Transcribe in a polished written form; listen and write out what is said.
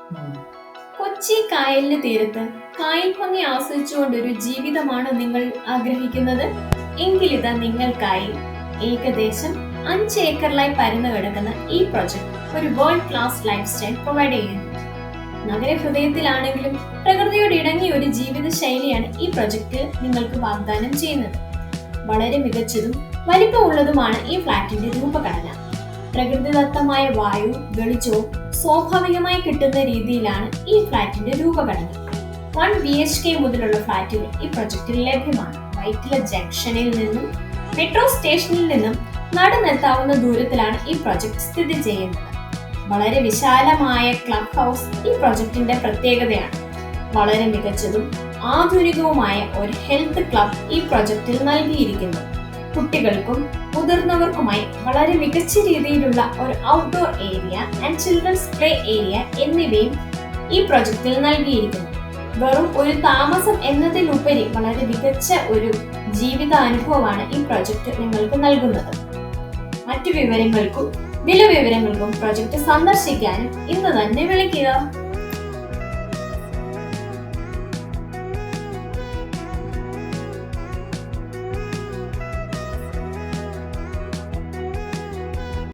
കൊച്ചി കായലിന് തീരത്ത് കായൽ ഭംഗി ആസ്വദിച്ചുകൊണ്ടൊരു ജീവിതമാണ് നിങ്ങൾ ആഗ്രഹിക്കുന്നത്? എങ്കിലിതാ നിങ്ങൾക്കായി ഏകദേശം 5 ഏക്കറിലായി പരന്നു കിടക്കുന്ന ഈ പ്രൊജക്ട് ഒരു world class life style provide ചെയ്യുന്നു. നഗരഹൃദയത്തിലാണെങ്കിലും പ്രകൃതിയോട് ഇണങ്ങിയ ഒരു ജീവിത ശൈലിയാണ് ഈ പ്രൊജക്ട് നിങ്ങൾക്ക് വാഗ്ദാനം ചെയ്യുന്നത്. വളരെ മികച്ചതും വലിപ്പമുള്ളതുമാണ് ഈ ഫ്ലാറ്റിന്റെ രൂപഘടന. പ്രകൃതിദത്തമായ വായു വെളിച്ചവും സ്വാഭാവികമായി കിട്ടുന്ന രീതിയിലാണ് ഈ ഫ്ലാറ്റിന്റെ രൂപഘടന. 1 BHK മുതലുള്ള ഫ്ലാറ്റുകൾ ഈ പ്രൊജക്റ്റിൽ ലഭ്യമാണ്. വൈറ്റില ജംഗ്ഷനിൽ നിന്നും മെട്രോ സ്റ്റേഷനിൽ നിന്നും നടന്നെത്താവുന്ന ദൂരത്തിലാണ് ഈ പ്രൊജക്ട് സ്ഥിതി ചെയ്യുന്നത്. വളരെ വിശാലമായ ക്ലബ് ഹൗസ് ഈ പ്രൊജക്ടിന്റെ പ്രത്യേകതയാണ്. വളരെ മികച്ചതും ആധുനികവുമായ ഒരു ഹെൽത്ത് ക്ലബ് ഈ പ്രൊജക്റ്റിൽ നൽകിയിരിക്കുന്നു. കുട്ടികൾക്കും മുതിർന്നവർക്കുമായി വളരെ മികച്ച രീതിയിലുള്ള ഒരു outdoor area and children's play area എന്നിവയും ഈ പ്രൊജക്റ്റിൽ നൽകിയിരിക്കുന്നു. വെറും ഒരു താമസം എന്നതിലുപരി വളരെ മികച്ച ഒരു ജീവിതാനുഭവമാണ് ഈ പ്രൊജക്ട് നിങ്ങൾക്ക് നൽകുന്നത്. മറ്റു വിവരങ്ങൾക്കും വില വിവരങ്ങൾക്കും പ്രൊജക്ട് സന്ദർശിക്കാനും ഇന്ന് തന്നെ വിളിക്കുക.